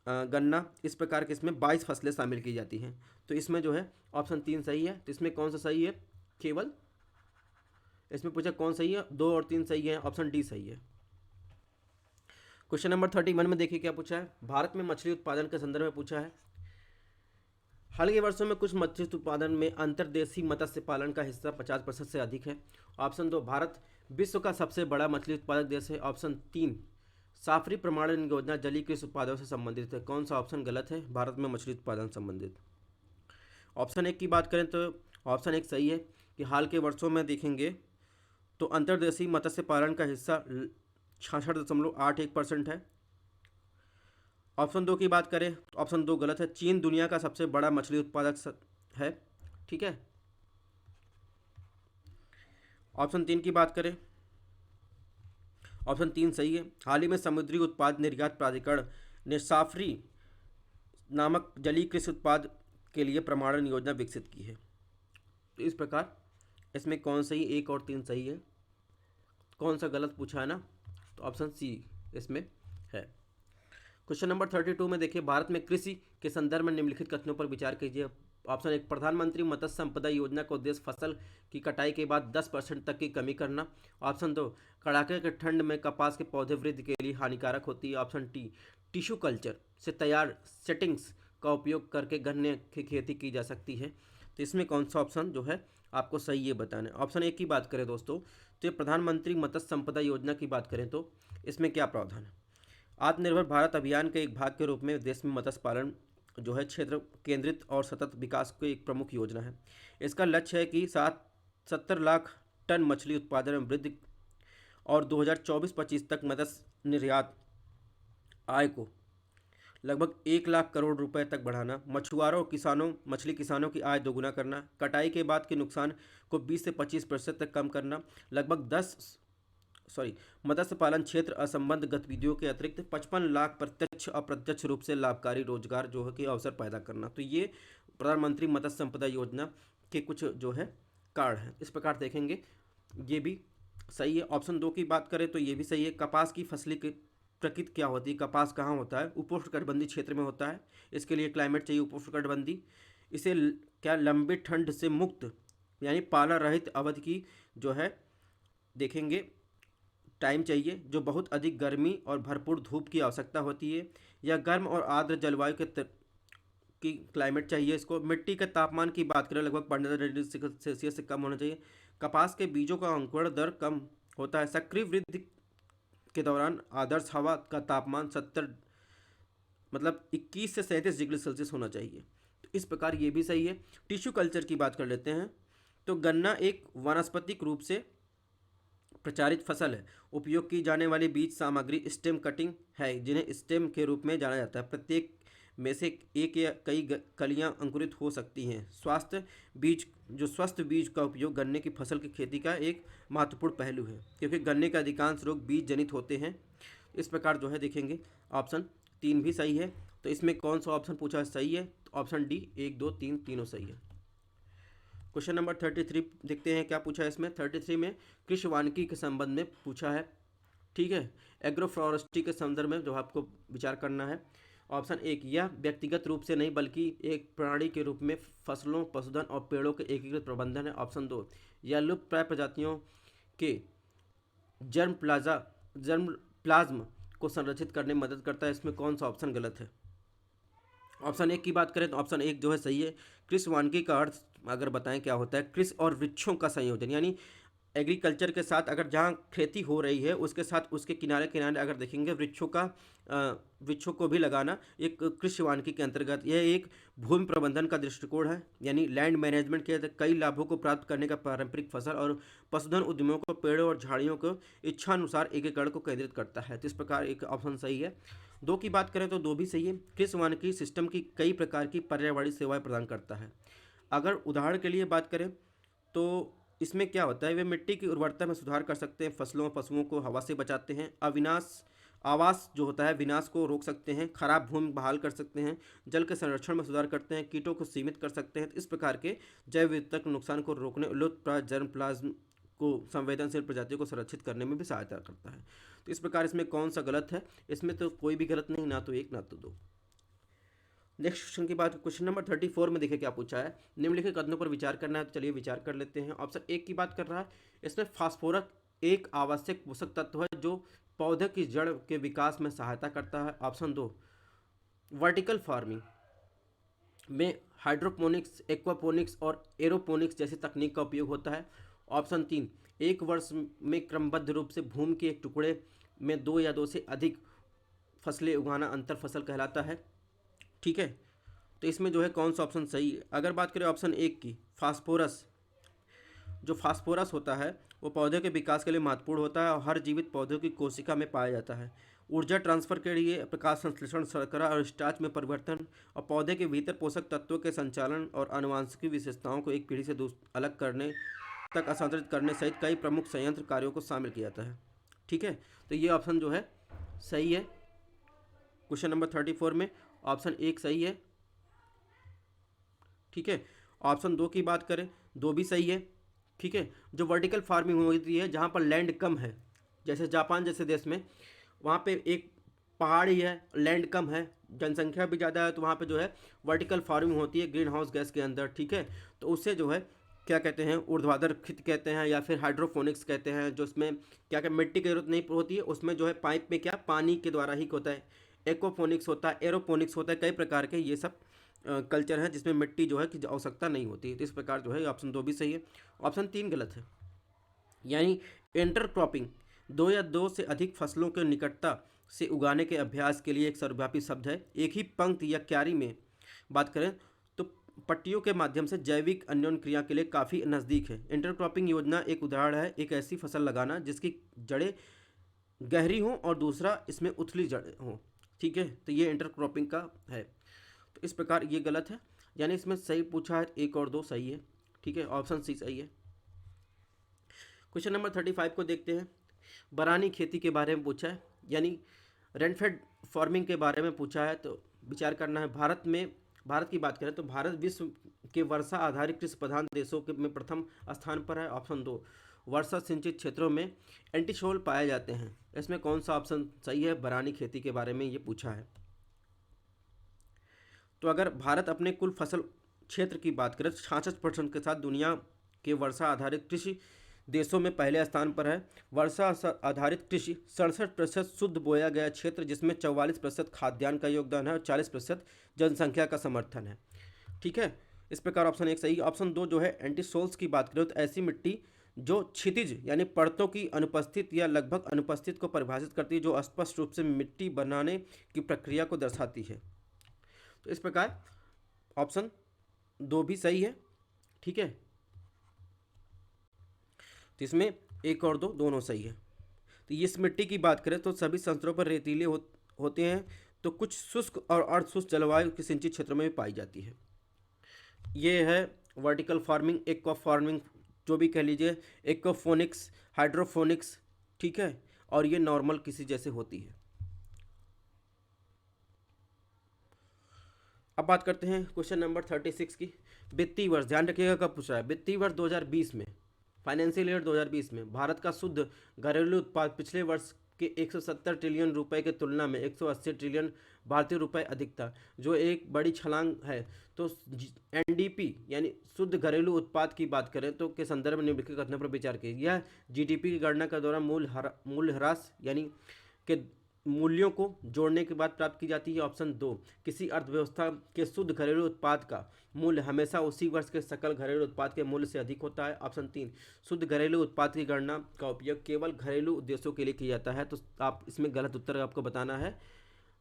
Speaker 1: गन्ना, इस प्रकार के इसमें 22 फसलें शामिल की जाती हैं। तो इसमें जो है ऑप्शन 3 सही है। तो इसमें कौन सा सही है, केवल इसमें पूछा कौन सही है, 2 और 3 सही है, ऑप्शन डी सही है। क्वेश्चन नंबर 31 में देखिए क्या पूछा है, भारत में मछली उत्पादन के संदर्भ में पूछा है। हाल के वर्षों में कुछ मत्स्य उत्पादन में अंतर्देशीय मत्स्य पालन का हिस्सा 50% से अधिक है। ऑप्शन 2, भारत विश्व का सबसे बड़ा मछली उत्पादक देश है। ऑप्शन 3, साफरी प्रमाणन योजना जलीय कृषि उत्पादों से संबंधित है। कौन सा ऑप्शन गलत है, भारत में मछली उत्पादन संबंधित। ऑप्शन 1 की बात करें तो ऑप्शन 1 सही है कि हाल के वर्षों में देखेंगे तो अंतर्देशीय मत्स्य पालन का हिस्सा 66.81% है। ऑप्शन 2 की बात करें तो ऑप्शन 2 गलत है, चीन दुनिया का सबसे बड़ा मछली उत्पादक है। ठीक है। ऑप्शन 3 की बात करें, ऑप्शन 3 सही है। हाल ही में समुद्री उत्पाद निर्यात प्राधिकरण ने साफरी नामक जलीय कृषि उत्पाद के लिए प्रमाणन योजना विकसित की है। तो इस प्रकार इसमें कौन सही, 1 और 3 सही है। कौन सा गलत पूछा है ना, तो ऑप्शन सी इसमें है। क्वेश्चन नंबर 32 में देखिए, भारत में कृषि के संदर्भ में निम्नलिखित कथनों पर विचार कीजिए। ऑप्शन 1, प्रधानमंत्री मत्स्य संपदा योजना का उद्देश्य फसल की कटाई के बाद 10% तक की कमी करना। ऑप्शन 2, कड़ाके के ठंड में कपास के पौधे वृद्धि के लिए हानिकारक होती है। ऑप्शन टी, टिश्यू कल्चर से तैयार सेटिंग्स का उपयोग करके गन्ने की खेती की जा सकती है। तो इसमें कौन सा ऑप्शन जो है आपको सही है बताना है। ऑप्शन 1 की बात करें दोस्तों, तो ये प्रधानमंत्री मत्स्य संपदा योजना की बात करें तो इसमें क्या प्रावधान है। आत्मनिर्भर भारत अभियान के एक भाग के रूप में देश में मत्स्य पालन जो है क्षेत्र केंद्रित और सतत विकास की एक प्रमुख योजना है। इसका लक्ष्य है कि 70 लाख टन मछली उत्पादन में वृद्धि और 2024-25 तक मत्स्य निर्यात आय को लगभग 1 लाख करोड़ रुपए तक बढ़ाना, मछुआरों किसानों मछली किसानों की आय दोगुना करना, कटाई के बाद के नुकसान को 20 से 25% तक कम करना, लगभग मत्स्य पालन क्षेत्र असंबद्ध गतिविधियों के अतिरिक्त 55 लाख प्रत्यक्ष अप्रत्यक्ष रूप से लाभकारी रोजगार जो है कि अवसर पैदा करना। तो ये प्रधानमंत्री मत्स्य संपदा योजना के कुछ जो है कार्ड हैं। इस प्रकार देखेंगे ये भी सही है। ऑप्शन 2 की बात करें तो ये भी सही है। कपास की फसली की प्रकृति क्या होती है, कपास कहाँ होता है, उपोष्णकटिबंधीय क्षेत्र में होता है। इसके लिए क्लाइमेट चाहिए उपोष्णकटिबंधीय। इसे क्या लंबी ठंड से मुक्त यानी पाला रहित अवधि की जो है देखेंगे टाइम चाहिए, जो बहुत अधिक गर्मी और भरपूर धूप की आवश्यकता होती है। या गर्म और आर्द्र जलवायु की क्लाइमेट चाहिए इसको। मिट्टी के तापमान की बात करें लगभग 15 डिग्री सेल्सियस से कम होना चाहिए। कपास के बीजों का अंकुरण दर कम होता है। सक्रिय वृद्धि के दौरान आदर्श हवा का तापमान 21 से 37 डिग्री सेल्सियस होना चाहिए। तो इस प्रकार ये भी सही है। टिश्यू कल्चर की बात कर लेते हैं, तो गन्ना एक वानस्पतिक रूप से प्रचारित फसल है। उपयोग की जाने वाली बीज सामग्री स्टेम कटिंग है, जिन्हें स्टेम के रूप में जाना जाता है। प्रत्येक में से एक या कई कलियां अंकुरित हो सकती हैं। स्वस्थ बीज का उपयोग गन्ने की फसल की खेती का एक महत्वपूर्ण पहलू है, क्योंकि गन्ने के अधिकांश रोग बीज जनित होते हैं। इस प्रकार जो है देखेंगे ऑप्शन 3 भी सही है। तो इसमें कौन सा ऑप्शन पूछा सही है, तो ऑप्शन डी 1, 2, 3 तीनों सही है। क्वेश्चन नंबर 33 देखते हैं क्या पूछा है इसमें। 33 में कृषि वानिकी के संबंध में पूछा है। ठीक है, एग्रो फॉरेस्ट्री के संदर्भ में जो आपको विचार करना है। ऑप्शन 1, यह व्यक्तिगत रूप से नहीं बल्कि एक प्रणाली के रूप में फसलों, पशुधन और पेड़ों के एकीकृत प्रबंधन है। ऑप्शन 2, यह लुप्तप्राय प्रजातियों के जर्म प्लाज्म को संरक्षित करने में मदद करता है। इसमें कौन सा ऑप्शन गलत है। ऑप्शन 1 की बात करें तो ऑप्शन 1 जो है सही है। कृषि वानिकी का अर्थ अगर बताएं क्या होता है, कृषि और वृक्षों का संयोजन, यानी एग्रीकल्चर के साथ अगर जहाँ खेती हो रही है उसके साथ उसके किनारे किनारे अगर देखेंगे वृक्षों को भी लगाना एक कृषि वानिकी के अंतर्गत, यह एक भूमि प्रबंधन का दृष्टिकोण है। यानी लैंड मैनेजमेंट के कई लाभों को प्राप्त करने का पारंपरिक फसल और पशुधन उद्यमों को पेड़ों और झाड़ियों को इच्छानुसार एकीकरण को केंद्रित करता है। तो इस प्रकार एक ऑप्शन सही है। दो की बात करें तो दो भी सही है। कृषि वानिकी सिस्टम की कई प्रकार की पर्यावरणीय सेवाएं प्रदान करता है। अगर उदाहरण के लिए बात करें तो इसमें क्या होता है, वे मिट्टी की उर्वरता में सुधार कर सकते हैं, फसलों और पशुओं को हवा से बचाते हैं, आवास जो होता है विनाश को रोक सकते हैं, खराब भूमि बहाल कर सकते हैं, जल के संरक्षण में सुधार करते हैं, कीटों को सीमित कर सकते हैं। तो इस प्रकार के जैव विविधता के नुकसान को रोकने, लुप्तप्राय जर्मप्लाज्म को संवेदनशील प्रजातियों को संरक्षित करने में भी सहायता करता है। तो इस प्रकार इसमें कौन सा गलत है, इसमें तो कोई भी गलत नहीं, ना तो एक ना तो दो। नेक्स्ट क्वेश्चन की बात, क्वेश्चन नंबर 34 में देखिए क्या पूछा है। निम्नलिखित कथनों पर विचार करना है, तो चलिए विचार कर लेते हैं। ऑप्शन एक की बात कर रहा है, इसमें फास्फोरस एक आवश्यक पोषक तत्व है जो पौधे की जड़ के विकास में सहायता करता है। ऑप्शन दो, वर्टिकल फार्मिंग में हाइड्रोपोनिक्स, एक्वापोनिक्स और एरोपोनिक्स जैसी तकनीक का उपयोग होता है। ऑप्शन तीन, एक वर्ष में क्रमबद्ध रूप से भूमि के एक टुकड़े में दो या दो से अधिक फसलें उगाना अंतर फसल कहलाता है। ठीक है, तो इसमें जो है कौन सा ऑप्शन सही है। अगर बात करें ऑप्शन एक की, फास्फोरस, जो फास्फोरस होता है वो पौधे के विकास के लिए महत्वपूर्ण होता है और हर जीवित पौधों की कोशिका में पाया जाता है। ऊर्जा ट्रांसफर के लिए प्रकाश संश्लेषण, शर्करा और स्टार्च में परिवर्तन और पौधे के भीतर पोषक तत्वों के संचालन और आनुवांशिक विशेषताओं को एक पीढ़ी से अलग करने तक स्थानांतरित करने सहित कई प्रमुख संयंत्र कार्यों को शामिल किया जाता है। ठीक है, तो ये ऑप्शन जो है सही है। क्वेश्चन नंबर 34 में ऑप्शन एक सही है। ठीक है, ऑप्शन दो की बात करें, दो भी सही है। ठीक है, जो वर्टिकल फार्मिंग होती है जहाँ पर लैंड कम है, जैसे जापान जैसे देश में, वहाँ पे एक पहाड़ी है, लैंड कम है, जनसंख्या भी ज़्यादा है, तो वहाँ पे जो है वर्टिकल फार्मिंग होती है ग्रीन हाउस गैस के अंदर। ठीक है, तो उससे जो है क्या कहते हैं, ऊर्ध्वाधर खेती कहते हैं या फिर हाइड्रोफोनिक्स कहते हैं, जो उसमें क्या क्या मिट्टी की जरूरत नहीं होती है, उसमें जो है पाइप में क्या पानी के द्वारा ही होता है। एक्वापोनिक्स होता है, एरोपोनिक्स होता है, कई प्रकार के ये सब कल्चर हैं जिसमें मिट्टी जो है कि आवश्यकता नहीं होती है। तो इस प्रकार जो है ऑप्शन दो भी सही है। ऑप्शन तीन गलत है। यानी इंटरक्रॉपिंग दो या दो से अधिक फसलों के निकटता से उगाने के अभ्यास के लिए एक सर्वव्यापी शब्द है। एक ही पंक्ति या क्यारी में बात करें तो पट्टियों के माध्यम से जैविक अन्योन्य क्रिया के लिए काफ़ी नज़दीक है। इंटरक्रॉपिंग योजना एक उदाहरण है एक ऐसी फसल लगाना जिसकी जड़ें गहरी हों और दूसरा इसमें उथली जड़ें हों। ठीक है, तो ये इंटरक्रॉपिंग का है। तो इस प्रकार ये गलत है, यानी इसमें सही पूछा है एक और दो सही है। ठीक है, ऑप्शन सी सही है। क्वेश्चन नंबर 35 को देखते हैं। बरानी खेती के बारे में पूछा है, यानी रेनफेड फार्मिंग के बारे में पूछा है, तो विचार करना है। भारत की बात करें तो भारत विश्व के वर्षा आधारित कृषि प्रधान देशों के में प्रथम स्थान पर है। ऑप्शन दो, वर्षा सिंचित क्षेत्रों में एंटीशोल पाए जाते हैं। इसमें कौन सा ऑप्शन सही है, बरानी खेती के बारे में ये पूछा है। तो अगर भारत अपने कुल फसल क्षेत्र की बात करें तो 66% के साथ दुनिया के वर्षा आधारित कृषि देशों में पहले स्थान पर है। वर्षा आधारित कृषि 67% शुद्ध बोया गया क्षेत्र, जिसमें 44% खाद्यान्न का योगदान है और 40% जनसंख्या का समर्थन है। ठीक है, इस प्रकार ऑप्शन एक सही। ऑप्शन दो जो है एंटीसोल्स की बात करें तो ऐसी मिट्टी जो क्षितिज यानी परतों की अनुपस्थित या लगभग अनुपस्थित को परिभाषित करती है, जो स्पष्ट रूप से मिट्टी बनाने की प्रक्रिया को दर्शाती है। तो इस प्रकार ऑप्शन दो भी सही है। ठीक है, तो इसमें एक और दो दोनों सही है। तो इस मिट्टी की बात करें तो सभी संस्तरों पर रेतीले होते हैं, तो कुछ शुष्क और अर्धशुष्क जलवायु के सिंचित क्षेत्रों में भी पाई जाती है। ये है वर्टिकल फार्मिंग, एक्वा फार्मिंग जो भी कह लीजिए, एक्वाफोनिक्स, हाइड्रोफोनिक्स। ठीक है, और ये नॉर्मल किसी जैसे होती है। अब बात करते हैं क्वेश्चन नंबर 36 की। वित्तीय वर्ष, ध्यान रखिएगा कब पूछ रहा है। वित्तीय वर्ष 2020 में, फाइनेंशियल ईयर 2020 में भारत का शुद्ध घरेलू उत्पाद पिछले वर्ष के 170 ट्रिलियन रुपए की तुलना में 180 ट्रिलियन भारतीय रुपए अधिक था, जो एक बड़ी छलांग है। तो एनडीपी यानी शुद्ध घरेलू उत्पाद की बात करें तो के संदर्भ में निम्नलिखित कथनों पर विचार कीजिए। यह जीडीपी की गणना के दौरान मूल्य ह्रास यानी के मूल्यों को जोड़ने के बाद प्राप्त की जाती है। ऑप्शन 2, किसी अर्थव्यवस्था के शुद्ध घरेलू उत्पाद का मूल्य हमेशा उसी वर्ष के सकल घरेलू उत्पाद के मूल्य से अधिक होता है। ऑप्शन 3, शुद्ध घरेलू उत्पाद की गणना का उपयोग केवल घरेलू उद्देश्यों के लिए किया जाता है। तो आप इसमें गलत उत्तर आपको बताना है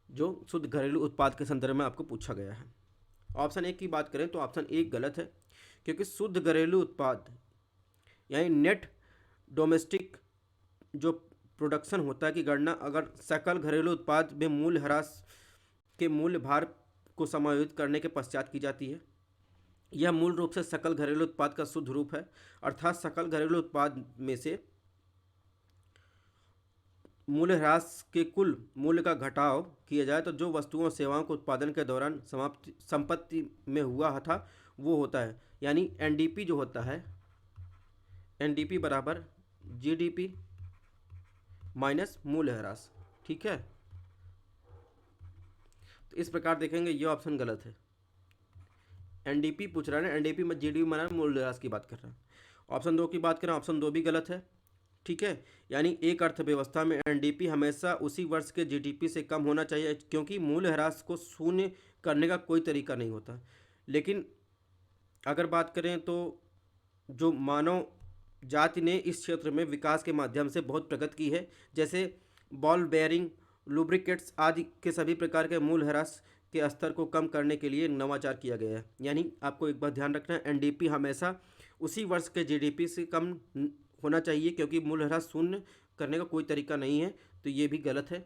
Speaker 1: जो शुद्ध घरेलू उत्पाद के संदर्भ में आपको पूछा गया है। ऑप्शन 1 की बात करें तो ऑप्शन 1 गलत है, क्योंकि शुद्ध घरेलू उत्पाद यानी नेट डोमेस्टिक जो प्रोडक्शन होता है की गणना अगर सकल घरेलू उत्पाद में मूल्य ह्रास के मूल्य भार को समायोजित करने के पश्चात की जाती है। यह मूल रूप से सकल घरेलू उत्पाद का शुद्ध रूप है, अर्थात सकल घरेलू उत्पाद में से मूल्य ह्रास के कुल मूल्य का घटाव किया जाए तो जो वस्तुओं और सेवाओं को उत्पादन के दौरान समाप्ति संपत्ति में हुआ था वो होता है। यानी एनडीपी जो होता है, एनडीपी बराबर जीडीपी माइनस मूल्य ह्रास। ठीक है, तो इस प्रकार देखेंगे ये ऑप्शन गलत है। एनडीपी पूछ रहा है ना, एनडीपी में जीडीपी माना मूल्य ह्रास की बात कर रहा है। ऑप्शन 2 की बात करें, ऑप्शन 2 भी गलत है। ठीक है, यानी एक अर्थव्यवस्था में एनडीपी हमेशा उसी वर्ष के जीडीपी से कम होना चाहिए, क्योंकि मूल्य ह्रास को शून्य करने का कोई तरीका नहीं होता। लेकिन अगर बात करें तो जो मानव जाति ने इस क्षेत्र में विकास के माध्यम से बहुत प्रगति की है, जैसे बॉल बेयरिंग, लुब्रिकेट्स आदि के सभी प्रकार के मूल्य ह्रास के स्तर को कम करने के लिए नवाचार किया गया है। यानी आपको एक बात ध्यान रखना है, एनडीपी हमेशा उसी वर्ष के जीडीपी से कम होना चाहिए, क्योंकि मूल्य ह्रास शून्य करने का कोई तरीका नहीं है। तो ये भी गलत है,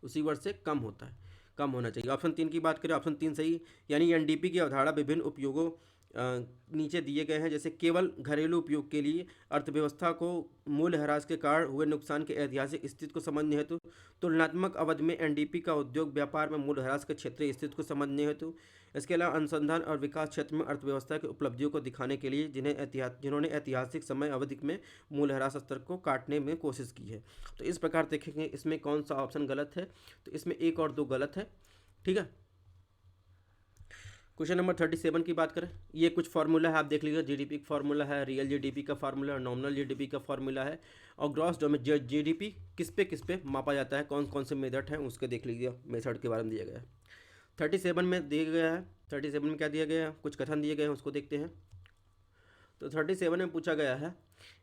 Speaker 1: उसी वर्ष से कम होता है, कम होना चाहिए। ऑप्शन 3 की बात करें, ऑप्शन 3 सही, यानी एनडीपी की अवधारणा विभिन्न उपयोगों नीचे दिए गए हैं, जैसे केवल घरेलू उपयोग के लिए, अर्थव्यवस्था को मूल्य ह्रास के कारण हुए नुकसान के ऐतिहासिक स्थिति को समझने हेतु, तुलनात्मक अवधि में एनडीपी का उद्योग व्यापार में मूल्य ह्रास के क्षेत्रीय स्थिति को समझने हेतु, इसके अलावा अनुसंधान और विकास क्षेत्र में अर्थव्यवस्था की उपलब्धियों को दिखाने के लिए, जिन्होंने ऐतिहासिक समय अवधि में मूल्य ह्रास स्तर को काटने में कोशिश की है। तो इस प्रकार देखेंगे इसमें कौन सा ऑप्शन गलत है, तो इसमें 1 और 2 गलत है। ठीक है, क्वेश्चन नंबर 37 की बात करें, ये कुछ फार्मूला है, आप देख लीजिए। जीडीपी का फार्मूला है, रियल जीडीपी का फार्मूला है, नॉमिनल जीडीपी का फार्मूला है, और ग्रॉस डोमेस्टिक जीडीपी किस पे मापा जाता है, कौन कौन से मेथड हैं उसके देख लीजिए, मेथड के बारे में दिया गया है। 37 में दिया गया है, 37 में क्या दिया गया है, कुछ कथन दिए गए हैं उसको देखते हैं। तो 37 में पूछा गया है,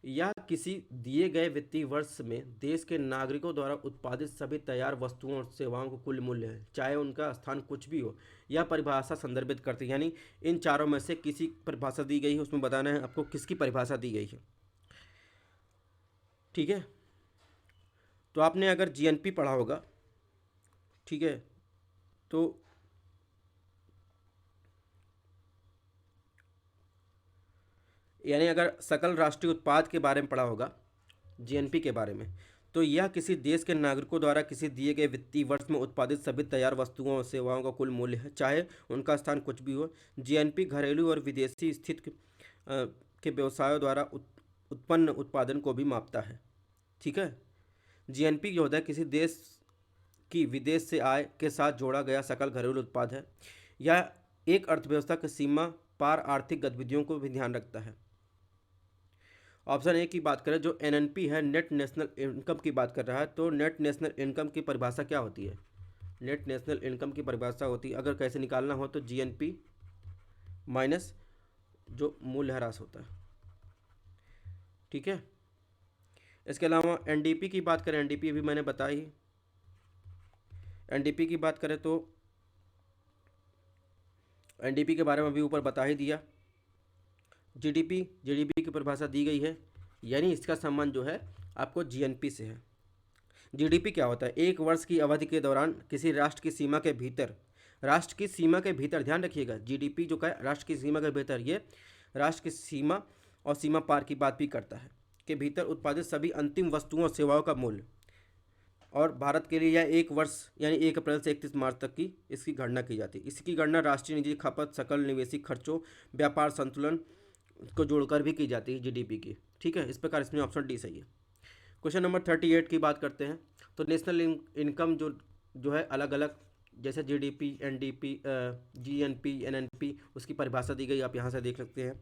Speaker 1: या किसी दिए गए वित्तीय वर्ष में देश के नागरिकों द्वारा उत्पादित सभी तैयार वस्तुओं और सेवाओं को कुल मूल्य है, चाहे उनका स्थान कुछ भी हो, यह परिभाषा संदर्भित करती है। यानी इन चारों में से किसी परिभाषा दी गई है, उसमें बताना है आपको किसकी परिभाषा दी गई है। ठीक है, तो आपने अगर जीएनपी पढ़ा होगा, ठीक है, तो यानी अगर सकल राष्ट्रीय उत्पाद के बारे में पढ़ा होगा, जीएनपी के बारे में, तो यह किसी देश के नागरिकों द्वारा किसी दिए गए वित्तीय वर्ष में उत्पादित सभी तैयार वस्तुओं और सेवाओं का कुल मूल्य है, चाहे उनका स्थान कुछ भी हो। जीएनपी घरेलू और विदेशी स्थित के व्यवसायों द्वारा उत्पन्न उत्पादन को भी मापता है। ठीक है, जीएनपी जो होता है किसी देश की विदेश से आय के साथ जोड़ा गया सकल घरेलू उत्पाद है। यह एक अर्थव्यवस्था की सीमा पार आर्थिक गतिविधियों को भी ध्यान रखता है। ऑप्शन 1 की बात करें, जो एनएनपी है, नेट नेशनल इनकम की बात कर रहा है, तो नेट नेशनल इनकम की परिभाषा क्या होती है? नेट नेशनल इनकम की परिभाषा होती है, अगर कैसे निकालना हो तो जीएनपी माइनस जो मूल्य ह्रास होता है। ठीक है, इसके अलावा एनडीपी की बात करें, एनडीपी भी मैंने बताई। एनडीपी की बात करें तो एनडीपी के बारे में अभी ऊपर बता ही दिया। जीडीपी की परिभाषा दी गई है, यानी इसका संबंध जो है आपको जीएनपी से है। जीडीपी क्या होता है? एक वर्ष की अवधि के दौरान किसी राष्ट्र की सीमा के भीतर, राष्ट्र की सीमा के भीतर, ध्यान रखिएगा, जीडीपी जो का राष्ट्र की सीमा के भीतर, ये राष्ट्र की सीमा और सीमा पार की बात भी करता है, के भीतर उत्पादित सभी अंतिम वस्तुओं और सेवाओं का मूल्य। और भारत के लिए यह एक वर्ष यानी 1 अप्रैल से 31 मार्च तक की इसकी गणना की जाती है। इसकी गणना राष्ट्रीय निजी खपत, सकल निवेशी खर्चों, व्यापार संतुलन को जोड़कर भी की जाती है जीडीपी की। ठीक है, इस प्रकार इसमें ऑप्शन डी सही है। क्वेश्चन नंबर 38 की बात करते हैं, तो नेशनल इनकम जो है अलग अलग, जैसे जीडीपी, एनडीपी, जीएनपी, एनएनपी, उसकी परिभाषा दी गई, आप यहाँ से देख सकते हैं।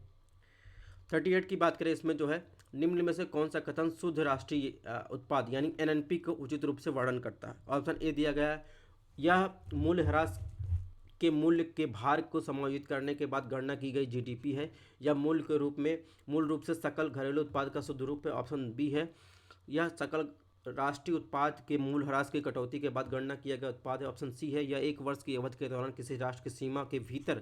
Speaker 1: 38 की बात करें, इसमें जो है निम्न में से कौन सा कथन शुद्ध राष्ट्रीय उत्पाद यानी एनएनपी को उचित रूप से वर्णन करता है। ऑप्शन ए दिया गया है, यह मूल्यह्रास के मूल्य के भार को समायोजित करने के बाद गणना की गई जीडीपी है, या मूल के रूप में मूल रूप से सकल घरेलू उत्पाद का शुद्ध रूप है। ऑप्शन बी है, यह सकल राष्ट्रीय उत्पाद के मूल ह्रास की कटौती के बाद गणना किया गया उत्पाद है। ऑप्शन सी है, यह एक वर्ष की अवधि के दौरान किसी राष्ट्र की सीमा के भीतर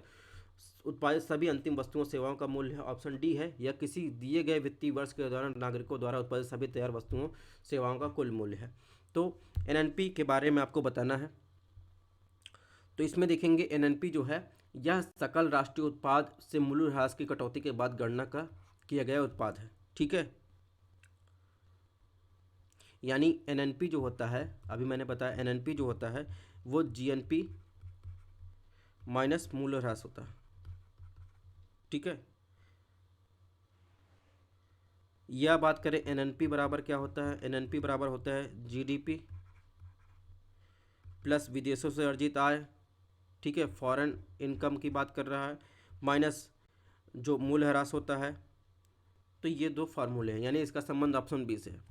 Speaker 1: उत्पादित सभी अंतिम वस्तुओं सेवाओं का मूल्य है। ऑप्शन डी है, यह किसी दिए गए वित्तीय वर्ष के दौरान नागरिकों द्वारा उत्पादित सभी तैयार वस्तुओं सेवाओं का कुल मूल्य है। तो एनएनपी के बारे में आपको बताना है। तो इसमें देखेंगे एनएनपी जो है यह सकल राष्ट्रीय उत्पाद से मूल्य ह्रास की कटौती के बाद गणना का किया गया उत्पाद है। ठीक है, यानी एनएनपी जो होता है, अभी मैंने बताया एनएनपी जो होता है वो जीएनपी माइनस मूल्य ह्रास होता है। ठीक है, यह बात करें एनएनपी बराबर क्या होता है, एनएनपी बराबर होता है जीडीपी प्लस विदेशों से अर्जित आय, ठीक है, फॉरेन इनकम की बात कर रहा है, माइनस जो मूल्य ह्रास होता है। तो ये दो फार्मूले हैं, यानी इसका संबंध ऑप्शन बी से है।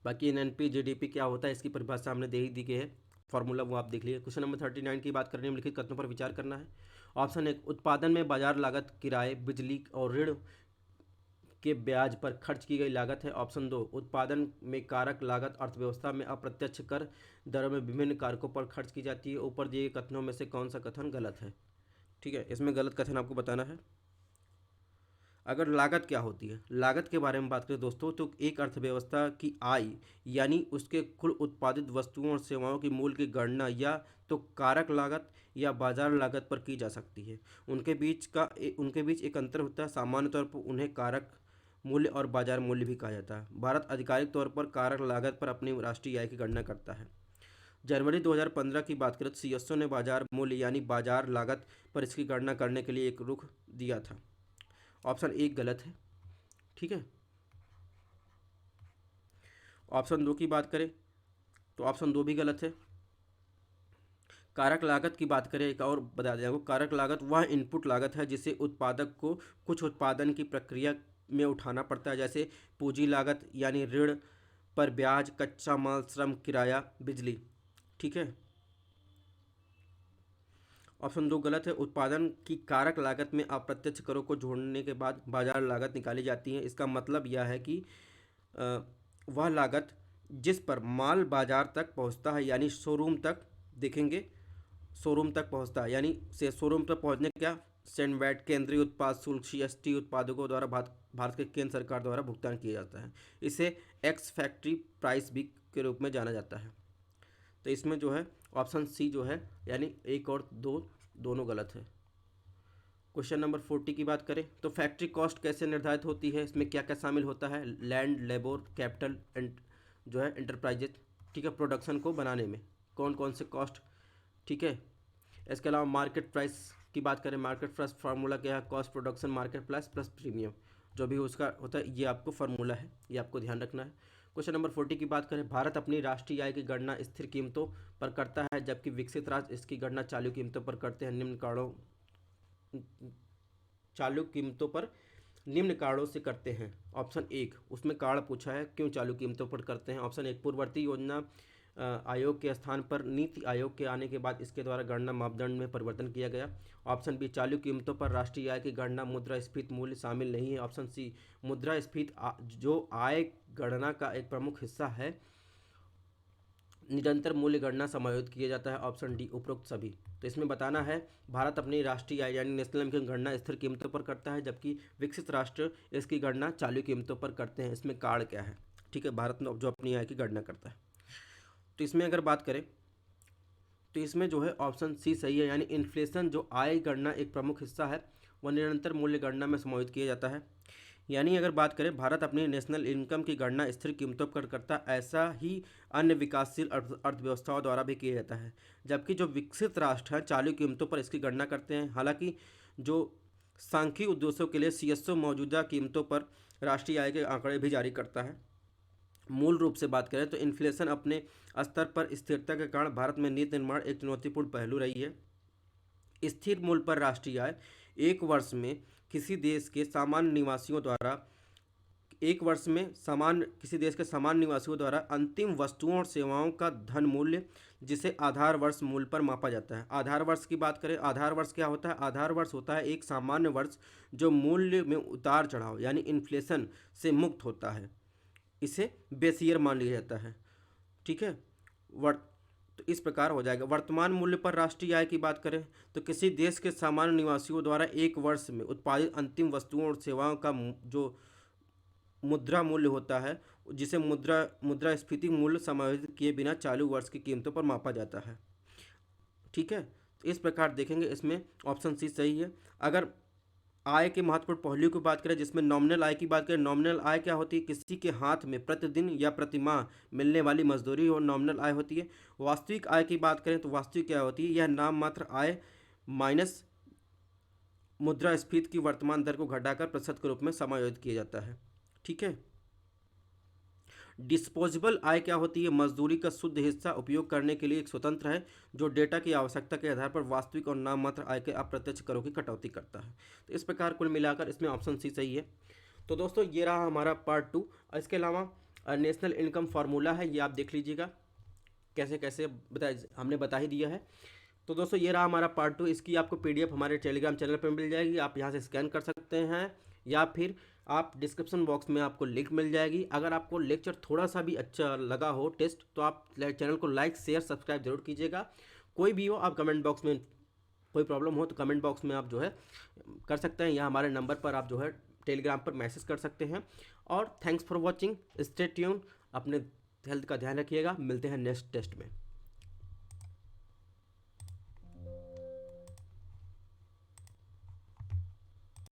Speaker 1: बाकी एनएनपी जीडीपी क्या होता है इसकी परिभाषा हमने दे ही दी गई है, फॉर्मूला वो आप देख लीजिए। क्वेश्चन नंबर 39 की बात करने में लिखित कथनों पर विचार करना है। ऑप्शन एक, उत्पादन में बाजार लागत किराए बिजली और ऋण के ब्याज पर खर्च की गई लागत है। ऑप्शन दो, उत्पादन में कारक लागत अर्थव्यवस्था में अप्रत्यक्ष कर दरों में विभिन्न कारकों पर खर्च की जाती है। ऊपर दिए गए कथनों में से कौन सा कथन गलत है। ठीक है, इसमें गलत कथन आपको बताना है। अगर लागत क्या होती है, लागत के बारे में बात करें दोस्तों, तो एक अर्थव्यवस्था की आय यानी उसके कुल उत्पादित वस्तुओं और सेवाओं की मूल्य की गणना या तो कारक लागत या बाजार लागत पर की जा सकती है। उनके बीच एक अंतर होता है। सामान्य तौर पर उन्हें कारक मूल्य और बाजार मूल्य भी कहा जाता है। भारत आधिकारिक तौर पर कारक लागत पर अपनी राष्ट्रीय आय की गणना करता है। जनवरी 2015 की बात करें तो सीएसओ ने बाजार मूल्य यानी बाजार लागत पर इसकी गणना करने के लिए एक रुख दिया था। ऑप्शन एक गलत है। ठीक है, ऑप्शन दो की बात करें तो ऑप्शन दो भी गलत है। कारक लागत की बात करें, एक और बता दें आपको, कारक लागत वह इनपुट लागत है जिसे उत्पादक को कुछ उत्पादन की प्रक्रिया में उठाना पड़ता है, जैसे पूंजी लागत यानी ऋण पर ब्याज, कच्चा माल, श्रम, किराया, बिजली। ठीक है, ऑप्शन दो गलत है। उत्पादन की कारक लागत में अप्रत्यक्ष करों को जोड़ने के बाद बाजार लागत निकाली जाती है। इसका मतलब यह है कि वह लागत जिस पर माल बाजार तक पहुंचता है यानी शोरूम तक, देखेंगे शोरूम तक पहुंचता है, यानी से शोरूम तक पहुंचने क्या, सेनवैट केंद्रीय उत्पाद शुल्क सीएसटी उत्पादकों द्वारा भारत के केंद्र सरकार द्वारा भुगतान किया जाता है। इसे एक्स फैक्ट्री प्राइस भी के रूप में जाना जाता है। तो इसमें जो है ऑप्शन सी जो है यानी एक और दो दोनों गलत है। क्वेश्चन नंबर 40 की बात करें तो फैक्ट्री कॉस्ट कैसे निर्धारित होती है, इसमें क्या क्या शामिल होता है, लैंड, लेबर, कैपिटल एंड जो है इंटरप्राइजेज। ठीक है, प्रोडक्शन को बनाने में कौन कौन से कॉस्ट। ठीक है, इसके अलावा मार्केट प्राइस की बात करें, मार्केट प्राइस फार्मूला क्या है, cost production market price plus premium, जो भी उसका होता है ये आपको फार्मूला है, ये आपको ध्यान रखना है। क्वेश्चन नंबर 40 की बात करें, भारत अपनी राष्ट्रीय आय की गणना स्थिर कीमतों पर करता है जबकि विकसित राज्य इसकी गणना चालू कीमतों पर करते हैं। चालू कीमतों पर निम्न कारणों से करते हैं। ऑप्शन एक, उसमें कारण पूछा है क्यों चालू कीमतों पर करते हैं। ऑप्शन एक, पूर्ववर्ती योजना आयोग के स्थान पर नीति आयोग के आने के बाद इसके द्वारा गणना मापदंड में परिवर्तन किया गया। ऑप्शन बी, चालू कीमतों पर राष्ट्रीय आय की गणना मुद्रास्फीति मूल्य शामिल नहीं है। ऑप्शन सी, मुद्रास्फीति जो आय गणना का एक प्रमुख हिस्सा है, निरंतर मूल्य गणना समायोजित किया जाता है। ऑप्शन डी, उपरोक्त सभी। तो इसमें बताना है भारत अपनी राष्ट्रीय आय यानी नेशनल इनकम की गणना स्थिर कीमतों पर करता है जबकि विकसित राष्ट्र इसकी गणना चालू कीमतों पर करते हैं। इसमें कारण क्या है। ठीक है, भारत में जो अपनी आय की गणना करता है। तो इसमें अगर बात करें तो इसमें जो है ऑप्शन सी सही है, यानी इन्फ्लेशन जो आय गणना एक प्रमुख हिस्सा है वह निरंतर मूल्य गणना में समायोजित किया जाता है। यानी अगर बात करें भारत अपनी नेशनल इनकम की गणना स्थिर कीमतों पर करता है, ऐसा ही अन्य विकासशील अर्थव्यवस्थाओं द्वारा भी किया जाता है, जबकि जो विकसित राष्ट्र हैं चालू कीमतों पर इसकी गणना करते हैं। हालांकि जो सांख्यिकी उद्देश्यों के लिए सीएसओ मौजूदा कीमतों पर राष्ट्रीय आय के आंकड़े भी जारी करता है। मूल रूप से बात करें तो इन्फ्लेशन अपने स्तर पर स्थिरता के कारण भारत में नीति निर्माण एक चुनौतीपूर्ण पहलू रही है। स्थिर मूल्य पर राष्ट्रीय आय एक वर्ष में किसी देश के सामान्य निवासियों द्वारा एक वर्ष में किसी देश के सामान्य निवासियों द्वारा अंतिम वस्तुओं और सेवाओं का धन मूल्य, जिसे आधार वर्ष मूल्य पर मापा जाता है। आधार वर्ष की बात करें, आधार वर्ष क्या होता है? आधार वर्ष होता है एक सामान्य वर्ष जो मूल्य में उतार चढ़ाव यानी इन्फ्लेशन से मुक्त होता है। इसे बेस ईयर मान लिया जाता है। ठीक है, तो इस प्रकार हो जाएगा। वर्तमान मूल्य पर राष्ट्रीय आय की बात करें तो किसी देश के सामान्य निवासियों द्वारा एक वर्ष में उत्पादित अंतिम वस्तुओं और सेवाओं का जो मुद्रा मूल्य होता है, जिसे मुद्रास्फीति मूल्य समायोजित किए बिना चालू वर्ष की कीमतों पर मापा जाता है। ठीक है, तो इस प्रकार देखेंगे, इसमें ऑप्शन सी सही है। अगर आय के महत्वपूर्ण पहलू की बात करें, जिसमें नॉमिनल आय की बात करें, नॉमिनल आय क्या होती है? किसी के हाथ में प्रतिदिन या प्रतिमाह मिलने वाली मजदूरी और नॉमिनल आय होती है। वास्तविक आय की बात करें तो वास्तविक क्या होती है? यह नाम मात्र आय माइनस मुद्रास्फीति की वर्तमान दर को घटाकर प्रतिशत के रूप में समायोजित किया जाता है। ठीक है। डिस्पोजेबल आय क्या होती है? मजदूरी का शुद्ध हिस्सा उपयोग करने के लिए एक स्वतंत्र है, जो डेटा की आवश्यकता के आधार पर वास्तविक और नाम मात्र आय के अप्रत्यक्ष करों की कटौती करता है। तो इस प्रकार कुल मिलाकर इसमें ऑप्शन सी सही है। तो दोस्तों ये रहा हमारा पार्ट 2। इसके अलावा नेशनल इनकम फार्मूला है, ये आप देख लीजिएगा कैसे कैसे हमने बता ही दिया है। तो दोस्तों ये रहा हमारा पार्ट 2। इसकी आपको PDF हमारे टेलीग्राम चैनल पर मिल जाएगी, आप यहाँ से स्कैन कर सकते हैं, या फिर आप डिस्क्रिप्शन बॉक्स में आपको लिंक मिल जाएगी। अगर आपको लेक्चर थोड़ा सा भी अच्छा लगा हो टेस्ट, तो आप चैनल को लाइक शेयर सब्सक्राइब जरूर कीजिएगा। कोई भी हो आप कमेंट बॉक्स में, कोई प्रॉब्लम हो तो कमेंट बॉक्स में आप जो है कर सकते हैं, या हमारे नंबर पर आप जो है टेलीग्राम पर मैसेज कर सकते हैं। और thanks for watching, stay tune, अपने हेल्थ का ध्यान रखिएगा। मिलते हैं नेक्स्ट टेस्ट में।